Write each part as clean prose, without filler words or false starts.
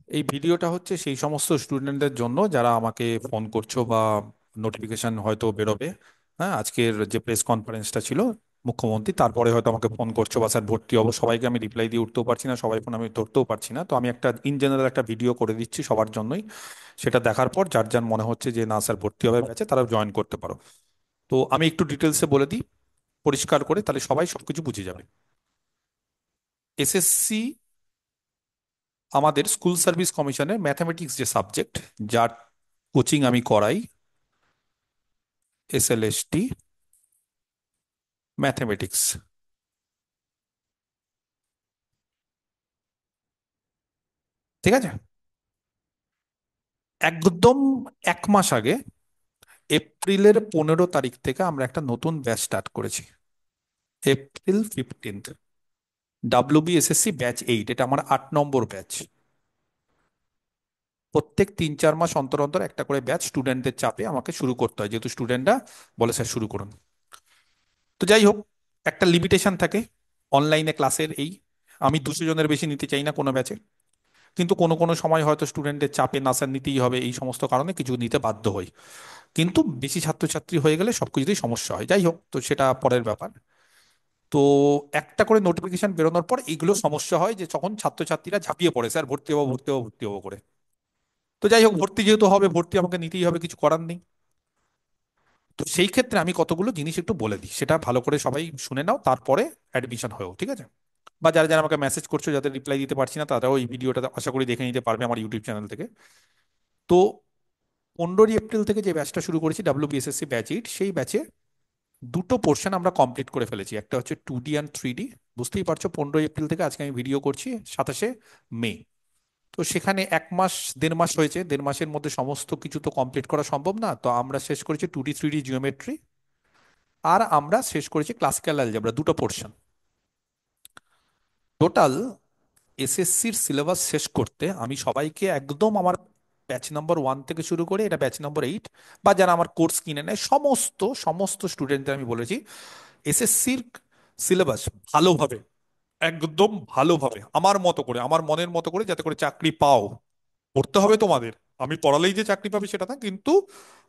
এই ভিডিওটা হচ্ছে সেই সমস্ত স্টুডেন্টদের জন্য যারা আমাকে ফোন করছো বা নোটিফিকেশন হয়তো বেরোবে। হ্যাঁ, আজকের যে প্রেস কনফারেন্সটা ছিল মুখ্যমন্ত্রী, তারপরে হয়তো আমাকে ফোন করছো বা স্যার ভর্তি হবো, সবাইকে আমি রিপ্লাই দিয়ে উঠতেও পারছি না, সবাই ফোন আমি ধরতেও পারছি না, তো আমি একটা ইন জেনারেল একটা ভিডিও করে দিচ্ছি সবার জন্যই। সেটা দেখার পর যার যার মনে হচ্ছে যে না স্যার ভর্তি হবে ব্যাচে, তারা জয়েন করতে পারো। তো আমি একটু ডিটেলসে বলে দিই পরিষ্কার করে, তাহলে সবাই সবকিছু বুঝে যাবে। এসএসসি আমাদের স্কুল সার্ভিস কমিশনের ম্যাথামেটিক্স যে সাবজেক্ট, যার কোচিং আমি করাই, এসএলএসটি ম্যাথামেটিক্স। ঠিক আছে। একদম 1 মাস আগে, এপ্রিলের 15 তারিখ থেকে আমরা একটা নতুন ব্যাচ স্টার্ট করেছি। এপ্রিল 15, WBSSC ব্যাচ 8, এটা আমার 8 নম্বর ব্যাচ। প্রত্যেক 3-4 মাস অন্তর অন্তর একটা করে ব্যাচ স্টুডেন্টদের চাপে আমাকে শুরু করতে হয়, যেহেতু স্টুডেন্টরা বলে স্যার শুরু করুন। তো যাই হোক, একটা লিমিটেশন থাকে অনলাইনে ক্লাসের। এই আমি 200 জনের বেশি নিতে চাই না কোনো ব্যাচে, কিন্তু কোনো কোনো সময় হয়তো স্টুডেন্টের চাপে না স্যার নিতেই হবে, এই সমস্ত কারণে কিছু নিতে বাধ্য হই। কিন্তু বেশি ছাত্রছাত্রী হয়ে গেলে সবকিছুতেই সমস্যা হয়, যাই হোক, তো সেটা পরের ব্যাপার। তো একটা করে নোটিফিকেশন বেরোনোর পর এইগুলো সমস্যা হয় যে যখন ছাত্রছাত্রীরা ঝাঁপিয়ে পড়ে স্যার ভর্তি হবো ভর্তি হবো ভর্তি হবো করে। তো যাই হোক, ভর্তি যেহেতু হবে, ভর্তি আমাকে নিতেই হবে, কিছু করার নেই। তো সেই ক্ষেত্রে আমি কতগুলো জিনিস একটু বলে দিই, সেটা ভালো করে সবাই শুনে নাও, তারপরে অ্যাডমিশন হয়েও, ঠিক আছে? বা যারা যারা আমাকে মেসেজ করছো, যাদের রিপ্লাই দিতে পারছি না, তারাও এই ভিডিওটা আশা করি দেখে নিতে পারবে আমার ইউটিউব চ্যানেল থেকে। তো 15ই এপ্রিল থেকে যে ব্যাচটা শুরু করেছি WBSSC ব্যাচ 8, সেই ব্যাচে দুটো পোর্শন আমরা কমপ্লিট করে ফেলেছি। একটা হচ্ছে 2D আর 3D। বুঝতেই পারছো, 15ই এপ্রিল থেকে আজকে আমি ভিডিও করছি 27শে মে। তো সেখানে 1 মাস 1.5 মাস হয়েছে, 1.5 মাসের মধ্যে সমস্ত কিছু তো কমপ্লিট করা সম্ভব না, তো আমরা শেষ করেছি 2D 3D জিওমেট্রি, আর আমরা শেষ করেছি ক্লাসিক্যাল অ্যালজেব্রা, দুটো পোর্শন। টোটাল এসএসসির সিলেবাস শেষ করতে আমি সবাইকে একদম আমার ব্যাচ নম্বর 1 থেকে শুরু করে এটা ব্যাচ নম্বর 8, বা যারা আমার কোর্স কিনে নেয় সমস্ত সমস্ত স্টুডেন্টদের আমি বলেছি এসএসসির সিলেবাস ভালোভাবে, একদম ভালোভাবে আমার মতো করে, আমার মনের মতো করে, যাতে করে চাকরি পাও। পড়তে হবে তোমাদের, আমি পড়ালেই যে চাকরি পাবে সেটা না, কিন্তু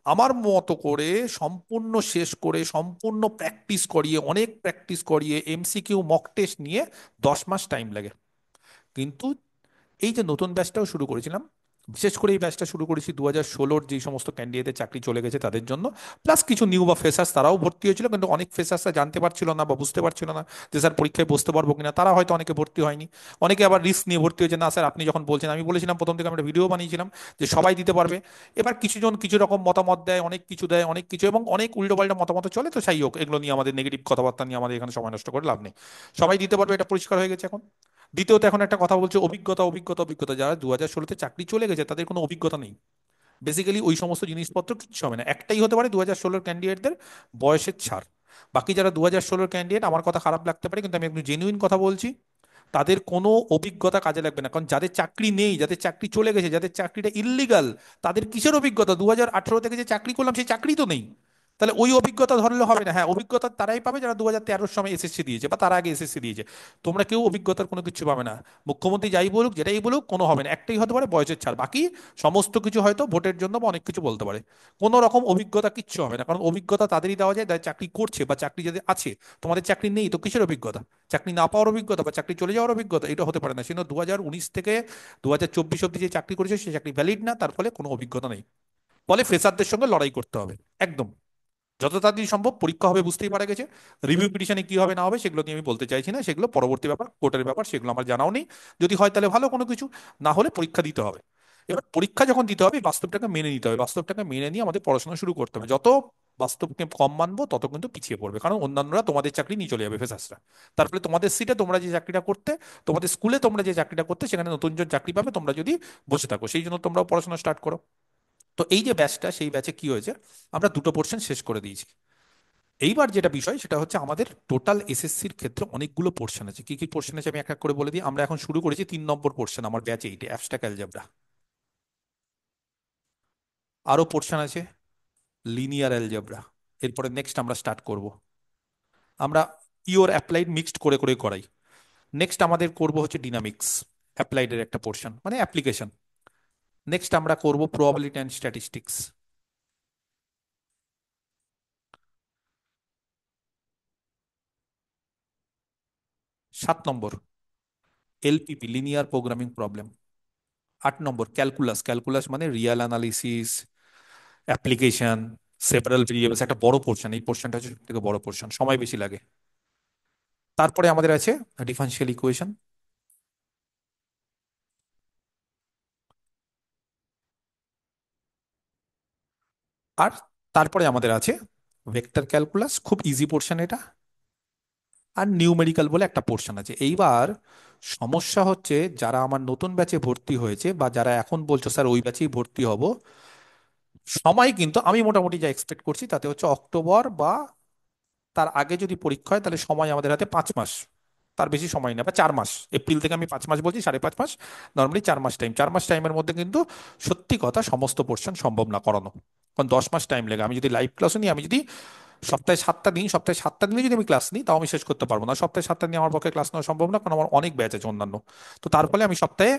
আমার মতো করে সম্পূর্ণ শেষ করে, সম্পূর্ণ প্র্যাকটিস করিয়ে, অনেক প্র্যাকটিস করিয়ে, MCQ মক টেস্ট নিয়ে 10 মাস টাইম লাগে। কিন্তু এই যে নতুন ব্যাচটাও শুরু করেছিলাম, বিশেষ করে এই ব্যাচটা শুরু করেছি 2016-র যেই সমস্ত ক্যান্ডিডেটের চাকরি চলে গেছে তাদের জন্য, প্লাস কিছু নিউ বা ফ্রেশার্স তারাও ভর্তি হয়েছিল, কিন্তু অনেক ফ্রেশার্সরা জানতে পারছিল না বা বুঝতে পারছিল না যে স্যার পরীক্ষায় বসতে পারবো কিনা, তারা হয়তো অনেকে ভর্তি হয়নি। অনেকে আবার রিস্ক নিয়ে ভর্তি হয়েছে, না স্যার আপনি যখন বলছেন, আমি বলেছিলাম প্রথম থেকে, আমি একটা ভিডিও বানিয়েছিলাম যে সবাই দিতে পারবে। এবার কিছুজন কিছু রকম মতামত দেয়, অনেক কিছু দেয়, অনেক কিছু, এবং অনেক উল্টোপাল্টা মতামত চলে, তো যাই হোক, এগুলো নিয়ে আমাদের নেগেটিভ কথাবার্তা নিয়ে আমাদের এখানে সময় নষ্ট করে লাভ নেই। সবাই দিতে পারবে, এটা পরিষ্কার হয়ে গেছে এখন। দ্বিতীয়ত, এখন একটা কথা বলছে অভিজ্ঞতা অভিজ্ঞতা অভিজ্ঞতা, যারা 2016-তে চাকরি চলে গেছে তাদের কোনো অভিজ্ঞতা নেই। বেসিক্যালি ওই সমস্ত জিনিসপত্র কিচ্ছু হবে না, একটাই হতে পারে 2016-র ক্যান্ডিডেটদের বয়সের ছাড়। বাকি যারা 2016-র ক্যান্ডিডেট, আমার কথা খারাপ লাগতে পারে কিন্তু আমি একদম জেনুইন কথা বলছি, তাদের কোনো অভিজ্ঞতা কাজে লাগবে না, কারণ যাদের চাকরি নেই, যাদের চাকরি চলে গেছে, যাদের চাকরিটা ইল্লিগাল, তাদের কিসের অভিজ্ঞতা? 2018 থেকে যে চাকরি করলাম সেই চাকরি তো নেই, তাহলে ওই অভিজ্ঞতা ধরলে হবে না। হ্যাঁ, অভিজ্ঞতা তারাই পাবে যারা 2013-র সময় এসএসসি দিয়েছে বা তার আগে এসএসসি দিয়েছে। তোমরা কেউ অভিজ্ঞতার কোনো কিছু পাবে না। মুখ্যমন্ত্রী যাই বলুক, যেটাই বলুক, কোনো হবে না, একটাই হতে পারে বয়সের ছাড়, বাকি সমস্ত কিছু হয়তো ভোটের জন্য বা অনেক কিছু বলতে পারে। কোনো রকম অভিজ্ঞতা কিচ্ছু হবে না, কারণ অভিজ্ঞতা তাদেরই দেওয়া যায় যারা চাকরি করছে বা চাকরি যাদের আছে। তোমাদের চাকরি নেই তো কিসের অভিজ্ঞতা? চাকরি না পাওয়ার অভিজ্ঞতা বা চাকরি চলে যাওয়ার অভিজ্ঞতা, এটা হতে পারে না। সেজন্য 2019 থেকে 2024 অব্দি যে চাকরি করেছে সেই চাকরি ভ্যালিড না, তার ফলে কোনো অভিজ্ঞতা নেই। ফলে ফ্রেশারদের সঙ্গে লড়াই করতে হবে একদম। যত তাড়াতাড়ি সম্ভব পরীক্ষা হবে, বুঝতেই পারা গেছে। রিভিউ পিটিশনে কি হবে না হবে সেগুলো নিয়ে আমি বলতে চাইছি না, সেগুলো পরবর্তী ব্যাপার, কোর্টের ব্যাপার, সেগুলো আমার জানাও নেই। যদি হয় তাহলে ভালো কোনো কিছু, না হলে পরীক্ষা দিতে হবে। এবার পরীক্ষা যখন দিতে হবে, বাস্তবটাকে মেনে নিতে হবে, বাস্তবটাকে মেনে নিয়ে আমাদের পড়াশোনা শুরু করতে হবে। যত বাস্তবকে কম মানবো তত কিন্তু পিছিয়ে পড়বে, কারণ অন্যান্যরা তোমাদের চাকরি নিয়ে চলে যাবে, ফেসাসরা। তারপরে তোমাদের সিটে তোমরা যে চাকরিটা করতে, তোমাদের স্কুলে তোমরা যে চাকরিটা করতে, সেখানে নতুন জন চাকরি পাবে তোমরা যদি বসে থাকো। সেই জন্য তোমরাও পড়াশোনা স্টার্ট করো। তো এই যে ব্যাচটা, সেই ব্যাচে কি হয়েছে, আমরা দুটো পোর্শন শেষ করে দিয়েছি। এইবার যেটা বিষয় সেটা হচ্ছে আমাদের টোটাল এসএসসির ক্ষেত্রে অনেকগুলো পোর্শন আছে। কি কি পোর্শন আছে আমি এক এক করে বলে দিই। আমরা এখন শুরু করেছি 3 নম্বর পোর্শন আমার ব্যাচ 8, অ্যাবস্ট্রাক্ট অ্যালজেব্রা। আরো পোর্শন আছে লিনিয়ার অ্যালজেব্রা। এরপরে নেক্সট আমরা স্টার্ট করব, আমরা পিওর অ্যাপ্লাইড মিক্সড করে করে করাই। নেক্সট আমাদের করব হচ্ছে ডিনামিক্স, অ্যাপ্লাইডের একটা পোর্শন, মানে অ্যাপ্লিকেশন। নেক্সট আমরা করব probability and statistics. 7 number LPP, linear programming problem. 8 number calculus, calculus মানে রিয়াল অ্যানালিসিস, অ্যাপ্লিকেশন, সেপারেল ভেরিয়েবলস, একটা বড় পোর্শন, এই পোর্শনটা হচ্ছে সব থেকে বড় পোর্শন, সময় বেশি লাগে। তারপরে আমাদের আছে ডিফারেনশিয়াল ইকুয়েশন। আর তারপরে আমাদের আছে ভেক্টর ক্যালকুলাস, খুব ইজি পোর্শন এটা। আর নিউমেরিক্যাল বলে একটা পোর্শন আছে। এইবার সমস্যা হচ্ছে, যারা আমার নতুন ব্যাচে ভর্তি হয়েছে বা যারা এখন বলছো স্যার ওই ব্যাচেই ভর্তি হব, সময় কিন্তু আমি মোটামুটি যা এক্সপেক্ট করছি তাতে হচ্ছে অক্টোবর বা তার আগে যদি পরীক্ষা হয় তাহলে সময় আমাদের হাতে 5 মাস, তার বেশি সময় না, বা 4 মাস। এপ্রিল থেকে আমি 5 মাস বলছি, 5.5 মাস, নর্মালি 4 মাস টাইম। 4 মাস টাইমের মধ্যে কিন্তু সত্যি কথা সমস্ত পোর্শন সম্ভব না করানো, কারণ 10 মাস টাইম লাগে। আমি যদি লাইভ ক্লাসও নিই, আমি যদি সপ্তাহে 7টা দিনে যদি আমি ক্লাস নিই, তাও আমি শেষ করতে পারবো না। সপ্তাহে 7টা নিয়ে আমার পক্ষে ক্লাস নেওয়া সম্ভব না, কারণ আমার অনেক ব্যাচ আছে অন্যান্য। তো তার ফলে আমি সপ্তাহে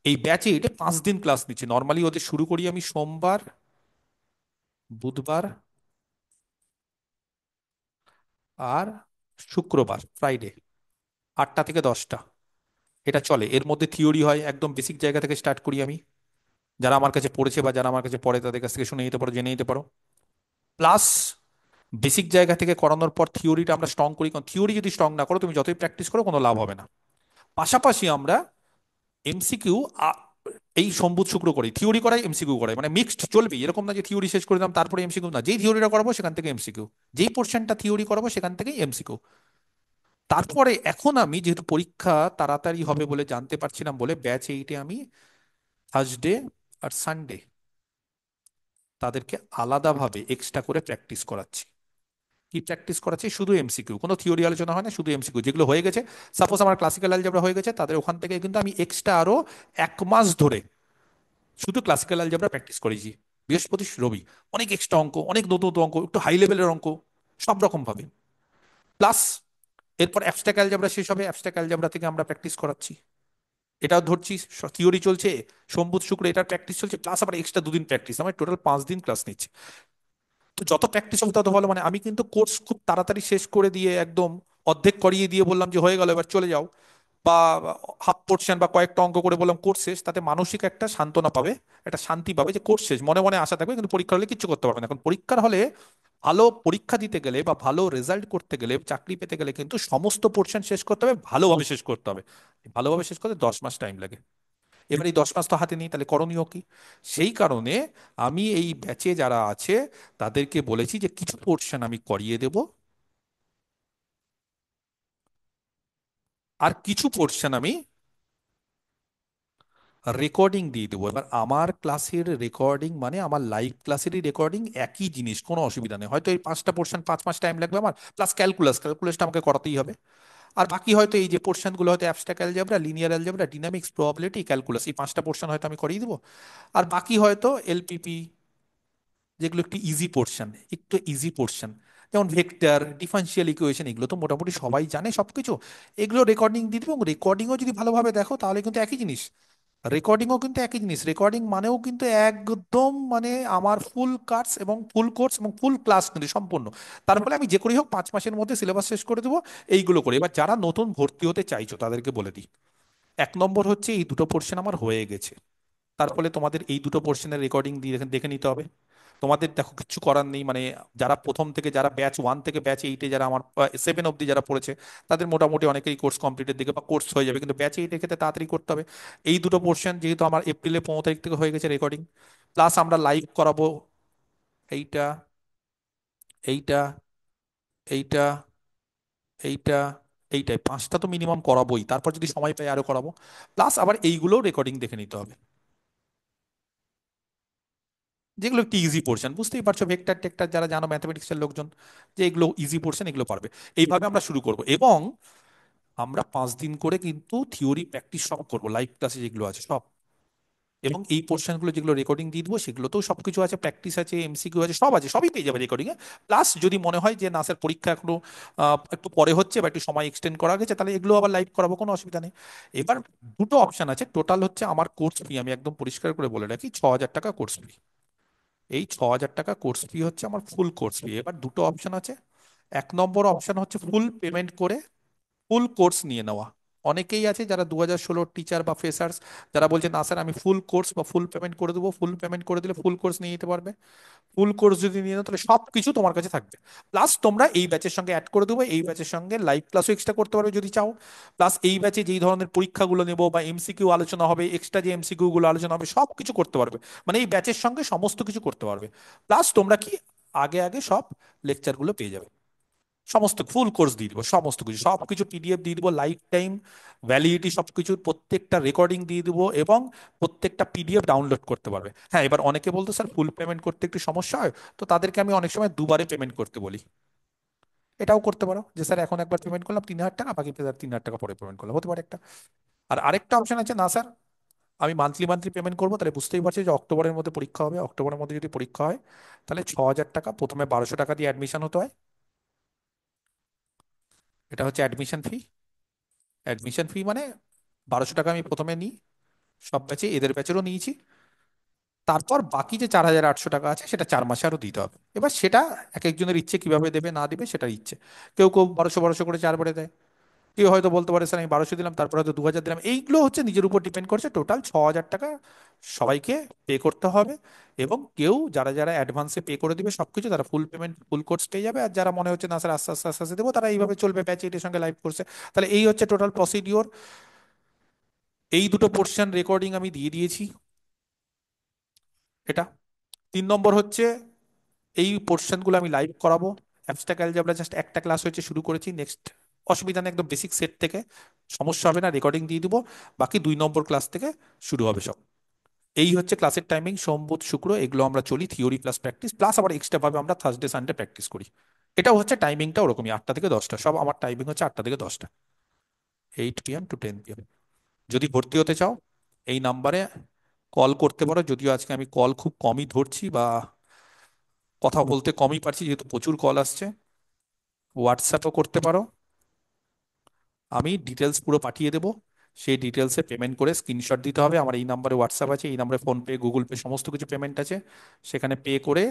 এই ব্যাচে এটা 5 দিন ক্লাস নিচ্ছি। নর্মালি ওদের শুরু করি আমি সোমবার, বুধবার আর শুক্রবার, ফ্রাইডে, 8টা থেকে 10টা। এটা চলে। এর মধ্যে থিওরি হয়, একদম বেসিক জায়গা থেকে স্টার্ট করি আমি। যারা আমার কাছে পড়েছে বা যারা আমার কাছে পড়ে তাদের কাছ থেকে শুনে নিতে পারো, জেনে নিতে পারো। প্লাস বেসিক জায়গা থেকে করানোর পর থিওরিটা আমরা স্ট্রং করি, কারণ থিওরি যদি স্ট্রং না করো, তুমি যতই প্র্যাকটিস করো কোনো লাভ হবে না। পাশাপাশি আমরা এমসিকিউ এই সম্বুধ শুক্র করি, থিওরি করাই এমসিকিউ করাই, মানে মিক্সড চলবে। এরকম না যে থিওরি শেষ করে দিলাম তারপরে এমসিকিউ, না, যেই থিওরিটা করাবো সেখান থেকে এমসিকিউ, যেই পোর্শনটা থিওরি করাবো সেখান থেকেই এমসিকিউ। তারপরে এখন আমি যেহেতু পরীক্ষা তাড়াতাড়ি হবে বলে জানতে পারছিলাম বলে ব্যাচ 8-এ আমি থার্সডে আর সানডে তাদেরকে আলাদাভাবে এক্সট্রা করে প্র্যাকটিস করাচ্ছি। কি প্র্যাকটিস করাচ্ছি? শুধু এমসিকিউ, কোনো থিওরি আলোচনা হয় না, শুধু এমসিকিউ। যেগুলো হয়ে গেছে, সাপোজ আমার ক্লাসিক্যাল অ্যালজেব্রা হয়ে গেছে, তাদের ওখান থেকে কিন্তু আমি এক্সট্রা আরো 1 মাস ধরে শুধু ক্লাসিক্যাল অ্যালজেব্রা প্র্যাকটিস করেছি। বৃহস্পতি রবি অনেক এক্সট্রা অঙ্ক, অনেক নতুন নতুন অঙ্ক, একটু হাই লেভেলের অঙ্ক, সব রকম ভাবে। প্লাস এরপর অ্যাবস্ট্রাক্ট অ্যালজেব্রা শেষ হবে, অ্যাবস্ট্রাক্ট অ্যালজেব্রা থেকে আমরা প্র্যাকটিস করাচ্ছি। এটাও ধরছি, থিওরি চলছে, সোম বুধ শুক্র এটার প্র্যাকটিস চলছে, প্লাস আবার এক্সট্রা 2 দিন প্র্যাকটিস, আমার টোটাল 5 দিন ক্লাস নিচ্ছে। তো যত প্র্যাকটিস হবে তত ভালো। মানে আমি কিন্তু কোর্স খুব তাড়াতাড়ি শেষ করে দিয়ে একদম অর্ধেক করিয়ে দিয়ে বললাম যে হয়ে গেল এবার চলে যাও, বা হাফ পোর্শন বা কয়েকটা অঙ্ক করে বললাম কোর্স শেষ, তাতে মানসিক একটা সান্ত্বনা পাবে, একটা শান্তি পাবে যে কোর্স শেষ, মনে মনে আশা থাকবে। কিন্তু পরীক্ষা হলে কিচ্ছু করতে পারবে না। এখন পরীক্ষার হলে ভালো পরীক্ষা দিতে গেলে বা ভালো রেজাল্ট করতে গেলে, চাকরি পেতে গেলে কিন্তু সমস্ত পোর্শন শেষ করতে হবে, ভালোভাবে শেষ করতে হবে। ভালোভাবে শেষ করতে 10 মাস টাইম লাগে। এবার এই 10 মাস তো হাতে নেই, তাহলে করণীয় কি? সেই কারণে আমি এই ব্যাচে যারা আছে তাদেরকে বলেছি যে কিছু পোর্শন আমি করিয়ে দেব, আর কিছু পোর্শন আমি রেকর্ডিং দিয়ে দেবো। এবার আমার ক্লাসের রেকর্ডিং মানে আমার লাইভ ক্লাসেরই রেকর্ডিং, একই জিনিস, কোনো অসুবিধা নেই। হয়তো এই 5টা পোর্শন 5 মাস টাইম লাগবে আমার, প্লাস ক্যালকুলাস, ক্যালকুলাসটা আমাকে করাতেই হবে। আর বাকি হয়তো এই যে পোর্শনগুলো, হয়তো abstract algebra, linear algebra, dynamics, probability, calculus, এই 5টা পোর্শন হয়তো আমি করিয়ে দেবো। আর বাকি হয়তো এলপিপি, যেগুলো একটু ইজি পোর্শন, একটু ইজি পোর্শন, যেমন ভেক্টর, ডিফারেনশিয়াল ইকুয়েশন, এগুলো তো মোটামুটি সবাই জানে সবকিছু, এগুলো রেকর্ডিং দিয়ে দেবো। এবং রেকর্ডিংও যদি ভালোভাবে দেখো তাহলে কিন্তু একই জিনিস। রেকর্ডিংও কিন্তু একই জিনিস, রেকর্ডিং মানেও কিন্তু একদম মানে আমার ফুল কাটস এবং ফুল কোর্স এবং ফুল ক্লাস কিন্তু সম্পূর্ণ। তার ফলে আমি যে করেই হোক 5 মাসের মধ্যে সিলেবাস শেষ করে দেবো এইগুলো করে। এবার যারা নতুন ভর্তি হতে চাইছো তাদেরকে বলে দিই, 1 নম্বর হচ্ছে এই দুটো পোর্শন আমার হয়ে গেছে, তার ফলে তোমাদের এই দুটো পোর্শনের রেকর্ডিং দিয়ে দেখে দেখে নিতে হবে। তোমাদের দেখো কিচ্ছু করার নেই, মানে যারা প্রথম থেকে, যারা ব্যাচ 1 থেকে ব্যাচ 8-এ, যারা আমার 7 অব্দি যারা পড়েছে, তাদের মোটামুটি অনেকেই কোর্স কমপ্লিটের দিকে বা কোর্স হয়ে যাবে, কিন্তু ব্যাচ 8-এর ক্ষেত্রে তাড়াতাড়ি করতে হবে। এই দুটো পোর্শন যেহেতু আমার এপ্রিলে 15 তারিখ থেকে হয়ে গেছে রেকর্ডিং, প্লাস আমরা লাইভ করাবো এইটা, এইটা, এইটা, এইটা, এইটাই 5টা তো মিনিমাম করাবোই, তারপর যদি সময় পাই আরো করাবো। প্লাস আবার এইগুলোও রেকর্ডিং দেখে নিতে হবে, যেগুলো একটু ইজি পোর্শন, বুঝতেই পারছো, ভেক্টর টেক্টর যারা জানো ম্যাথমেটিক্সের লোকজন, যে এগুলো ইজি পোর্শন, এগুলো পারবে। এইভাবে আমরা শুরু করব, এবং আমরা 5 দিন করে কিন্তু থিওরি প্র্যাকটিস সব করবো, লাইভ ক্লাসে যেগুলো আছে সব। এবং এই পোর্শনগুলো যেগুলো রেকর্ডিং দিয়ে দিবো সেগুলোতেও সবকিছু আছে, প্র্যাকটিস আছে, এমসিকিউ আছে, সব আছে, সবই পেয়ে যাবে রেকর্ডিং এ। প্লাস যদি মনে হয় যে না স্যার পরীক্ষা এখনো একটু পরে হচ্ছে বা একটু সময় এক্সটেন্ড করা গেছে, তাহলে এগুলো আবার লাইভ করাবো, কোনো অসুবিধা নেই। এবার দুটো অপশন আছে, টোটাল হচ্ছে আমার কোর্স ফি, আমি একদম পরিষ্কার করে বলে রাখি, 6,000 টাকা কোর্স ফি। এই 6,000 টাকা কোর্স ফি হচ্ছে আমার ফুল কোর্স ফি। এবার দুটো অপশন আছে। এক নম্বর অপশন হচ্ছে ফুল পেমেন্ট করে ফুল কোর্স নিয়ে নেওয়া। অনেকেই আছে যারা 2016 টিচার বা ফ্রেশার্স, যারা বলছে না স্যার আমি ফুল কোর্স বা ফুল পেমেন্ট করে দেবো, ফুল পেমেন্ট করে দিলে ফুল কোর্স নিয়ে নিতে পারবে। ফুল কোর্স যদি নিয়ে নাও তাহলে সবকিছু তোমার কাছে থাকবে। প্লাস তোমরা এই ব্যাচের সঙ্গে অ্যাড করে দেবো, এই ব্যাচের সঙ্গে লাইভ ক্লাসও এক্সট্রা করতে পারবে যদি চাও। প্লাস এই ব্যাচে যেই ধরনের পরীক্ষাগুলো নেবো বা এমসিকিউ আলোচনা হবে, এক্সট্রা যে এমসিকিউ গুলো আলোচনা হবে, সব কিছু করতে পারবে। মানে এই ব্যাচের সঙ্গে সমস্ত কিছু করতে পারবে। প্লাস তোমরা কি আগে আগে সব লেকচারগুলো পেয়ে যাবে। সমস্ত ফুল কোর্স দিয়ে দিব, সমস্ত কিছু, সবকিছু পিডিএফ দিয়ে দিব, লাইফ টাইম ভ্যালিডিটি সবকিছু, প্রত্যেকটা রেকর্ডিং দিয়ে দিব, এবং প্রত্যেকটা পিডিএফ ডাউনলোড করতে পারবে। হ্যাঁ, এবার অনেকে বলতো স্যার ফুল পেমেন্ট করতে একটু সমস্যা হয়, তো তাদেরকে আমি অনেক সময় দুবারে পেমেন্ট করতে বলি। এটাও করতে পারো যে স্যার এখন একবার পেমেন্ট করলাম 3,000 টাকা, বাকি 3,000 টাকা পরে পেমেন্ট করলাম, হতে পারে একটা। আর আরেকটা অপশন আছে, না স্যার আমি মান্থলি মান্থলি পেমেন্ট করবো, তাহলে বুঝতেই পারছি যে অক্টোবরের মধ্যে পরীক্ষা হবে, অক্টোবরের মধ্যে যদি পরীক্ষা হয় তাহলে 6,000 টাকা, প্রথমে 1,200 টাকা দিয়ে অ্যাডমিশন হতে হয়। এটা হচ্ছে অ্যাডমিশন ফি। অ্যাডমিশন ফি মানে 1,200 টাকা আমি প্রথমে নিই সব ব্যাচে, এদের ব্যাচেরও নিয়েছি। তারপর বাকি যে 4,800 টাকা আছে সেটা 4 মাসে আরো দিতে হবে। এবার সেটা এক একজনের ইচ্ছে, কিভাবে দেবে না দিবে সেটার ইচ্ছে। কেউ কেউ 1,200 1,200 করে 4 বারে দেয়। কেউ হয়তো বলতে পারে স্যার আমি 1,200 দিলাম, তারপর হয়তো 2,000 দিলাম। এইগুলো হচ্ছে নিজের উপর ডিপেন্ড করছে। টোটাল 6,000 টাকা সবাইকে পে করতে হবে। এবং কেউ যারা যারা অ্যাডভান্সে পে করে দিবে সবকিছু, তারা ফুল পেমেন্ট ফুল কোর্স পেয়ে যাবে। আর যারা মনে হচ্ছে না স্যার আস্তে আস্তে আস্তে আস্তে দেবো, তারা এইভাবে চলবে ব্যাচ এটির সঙ্গে লাইভ কোর্সে। তাহলে এই হচ্ছে টোটাল প্রসিডিওর। এই দুটো পোর্শন রেকর্ডিং আমি দিয়ে দিয়েছি। এটা 3 নম্বর হচ্ছে, এই পোর্শনগুলো আমি লাইভ করাবো। অ্যাবস্ট্রাক্ট অ্যালজেব্রা জাস্ট একটা ক্লাস হয়েছে, শুরু করেছি, নেক্সট অসুবিধা নেই, একদম বেসিক সেট থেকে, সমস্যা হবে না, রেকর্ডিং দিয়ে দিব। বাকি 2 নম্বর ক্লাস থেকে শুরু হবে সব। এই হচ্ছে ক্লাসের টাইমিং, সোম বুধ শুক্র এগুলো আমরা চলি, থিওরি প্লাস প্র্যাকটিস, প্লাস আবার এক্সট্রা ভাবে আমরা থার্সডে সানডে প্র্যাকটিস করি। এটাও হচ্ছে টাইমিংটা ওরকমই, 8টা থেকে 10টা, সব আমার টাইমিং হচ্ছে 8টা থেকে 10টা, 8 p.m. to 10 p.m. যদি ভর্তি হতে চাও এই নাম্বারে কল করতে পারো, যদিও আজকে আমি কল খুব কমই ধরছি বা কথা বলতে কমই পারছি যেহেতু প্রচুর কল আসছে। হোয়াটসঅ্যাপও করতে পারো, আমি ডিটেলস পুরো পাঠিয়ে দেবো। সেই ডিটেলসে পেমেন্ট করে স্ক্রিনশট দিতে হবে। আমার এই নাম্বারে হোয়াটসঅ্যাপ আছে, এই নাম্বারে ফোনপে গুগল পে সমস্ত কিছু পেমেন্ট আছে। সেখানে পে করে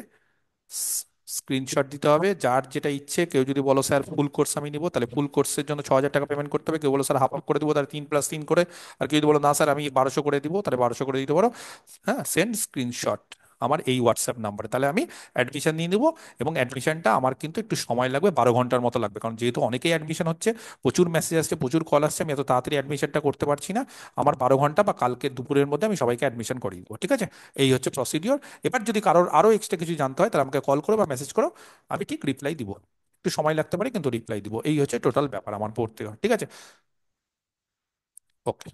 স্ক্রিনশট দিতে হবে। যার যেটা ইচ্ছে, কেউ যদি বলো স্যার ফুল কোর্স আমি নিবো, তাহলে ফুল কোর্সের জন্য 6,000 টাকা পেমেন্ট করতে হবে। কেউ বলো স্যার হাফ হাফ করে দিবো, তাহলে 3+3 করে। আর কেউ যদি বলো না স্যার আমি 1,200 করে দিব, তাহলে 1,200 করে দিতে পারো। হ্যাঁ, সেন্ড স্ক্রিনশট আমার এই হোয়াটসঅ্যাপ নাম্বারে, তাহলে আমি অ্যাডমিশন নিয়ে নেবো। এবং অ্যাডমিশনটা আমার কিন্তু একটু সময় লাগবে, 12 ঘন্টার মতো লাগবে, কারণ যেহেতু অনেকেই অ্যাডমিশন হচ্ছে, প্রচুর মেসেজ আসছে, প্রচুর কল আসছে, আমি এত তাড়াতাড়ি অ্যাডমিশনটা করতে পারছি না। আমার 12 ঘন্টা বা কালকে দুপুরের মধ্যে আমি সবাইকে অ্যাডমিশন করিয়ে দেবো, ঠিক আছে? এই হচ্ছে প্রসিডিওর। এবার যদি কারোর আরো এক্সট্রা কিছু জানতে হয় তাহলে আমাকে কল করো বা মেসেজ করো, আমি ঠিক রিপ্লাই দিব। একটু সময় লাগতে পারে কিন্তু রিপ্লাই দিব। এই হচ্ছে টোটাল ব্যাপার আমার পড়তে হয়, ঠিক আছে? ওকে।